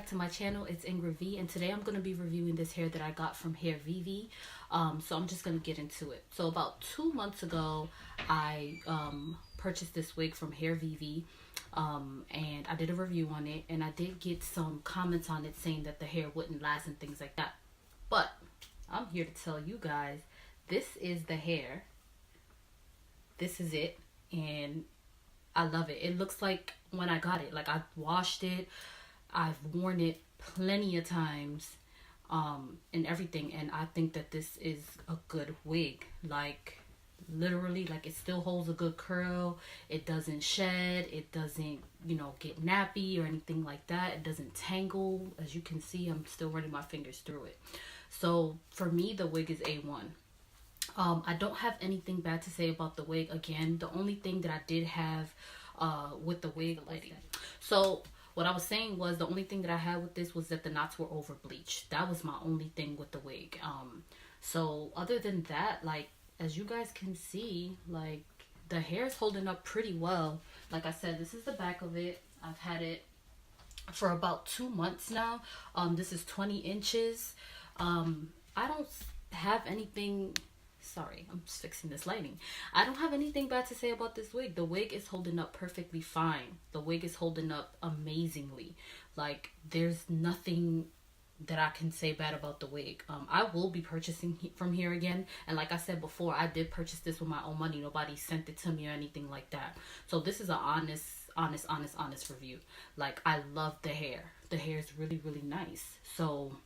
back to my channel. It's HairViVi, and today I'm going to be reviewing this hair that I got from HairViVi. So I'm just going to get into it. So about 2 months ago, I purchased this wig from HairViVi, and I did a review on it, and I did get some comments on it saying that the hair wouldn't last and things like that. But I'm here to tell you guys, this is the hair. This is it, and I love it. It looks like when I got it, like I washed it, I've worn it plenty of times, and everything, and I think that this is a good wig. Like literally, like it still holds a good curl. It doesn't shed. It doesn't, you know, get nappy or anything like that. It doesn't tangle. As you can see, I'm still running my fingers through it. So for me, the wig is A1. I don't have anything bad to say about the wig. Again, the only thing that I did have with the wig, so what I was saying was the only thing that I had with this was that the knots were over bleached. That was my only thing with the wig. So other than that, like as you guys can see, like the hair is holding up pretty well. Like I said, this is the back of it. I've had it for about 2 months now. This is 20 inches. I don't have anything. Sorry, I'm just fixing this lighting. I don't have anything bad to say about this wig. The wig is holding up perfectly fine. The wig is holding up amazingly. Like, there's nothing that I can say bad about the wig. I will be purchasing from here again. And like I said before, I did purchase this with my own money. Nobody sent it to me or anything like that. So this is an honest review. Like, I love the hair. The hair is really, really nice. So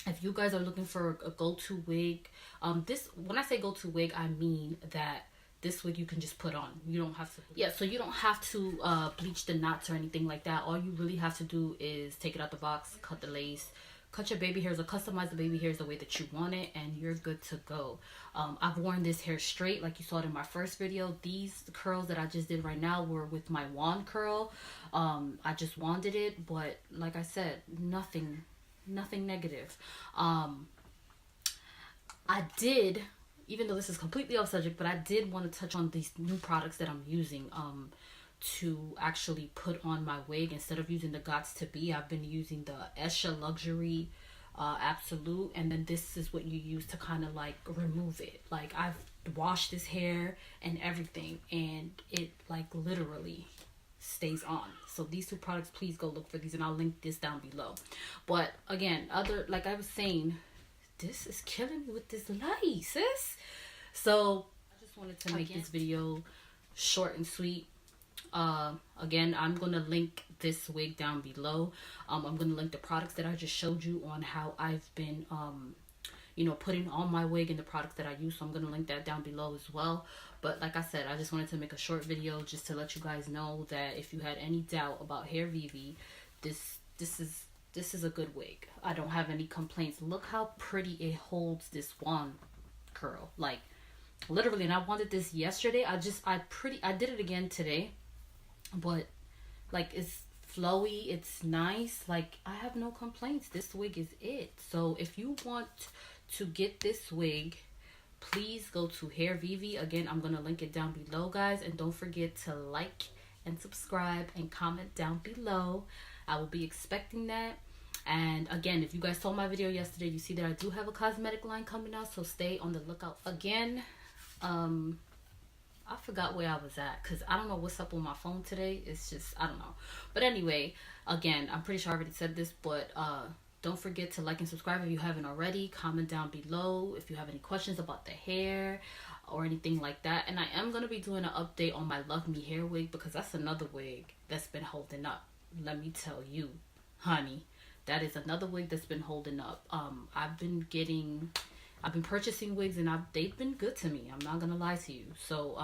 if you guys are looking for a go-to wig, when I say go-to wig, I mean that this wig you can just put on. You don't have to, so you don't have to bleach the knots or anything like that. All you really have to do is take it out the box, cut the lace, cut your baby hairs, or customize the baby hairs the way that you want it, and you're good to go. I've worn this hair straight like you saw it in my first video. These curls that I just did right now were with my wand curl. I just wanded it, but like I said, nothing negative. I did, even though this is completely off subject, but I did want to touch on these new products that I'm using to actually put on my wig. Instead of using the Gots to Be, I've been using the Esha Luxury Absolute, and then this is what you use to kind of like remove it. Like, I've washed this hair and everything, and it like literally stays on. So these two products, please go look for these, and I'll link this down below. But again, like I was saying, this is killing me with this light, sis. So I just wanted to make this video short and sweet. Again, I'm gonna link this wig down below. I'm gonna link the products that I just showed you on how I've been you know, putting on my wig and the products that I use. So I'm going to link that down below as well. But like I said, I just wanted to make a short video just to let you guys know that if you had any doubt about HairViVi, this is a good wig. I don't have any complaints. Look how pretty it holds this wand curl. Like, literally, and I wanted this yesterday. I did it again today. But like, it's flowy, it's nice. Like, I have no complaints. This wig is it. So if you want to get this wig, please go to HairViVi. Again, I'm gonna link it down below, guys, and don't forget to like and subscribe and comment down below. I will be expecting that. And again, if you guys saw my video yesterday, you see that I do have a cosmetic line coming out, so stay on the lookout. Again, I forgot where I was at because I don't know what's up on my phone today. It's just, I don't know. But anyway, again, I'm pretty sure I already said this, but don't forget to like and subscribe if you haven't already. Comment down below if you have any questions about the hair or anything like that. And I am going to be doing an update on my Love Me hair wig, because that's another wig that's been holding up. Let me tell you, honey, that is another wig that's been holding up. I've been purchasing wigs, and they've been good to me. I'm not gonna lie to you. So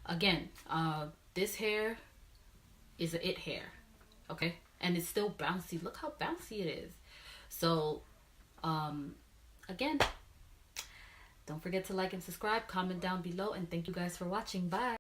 again, this hair is a it hair, okay, and it's still bouncy. Look how bouncy it is. So again, don't forget to like and subscribe, comment down below, and thank you guys for watching. Bye.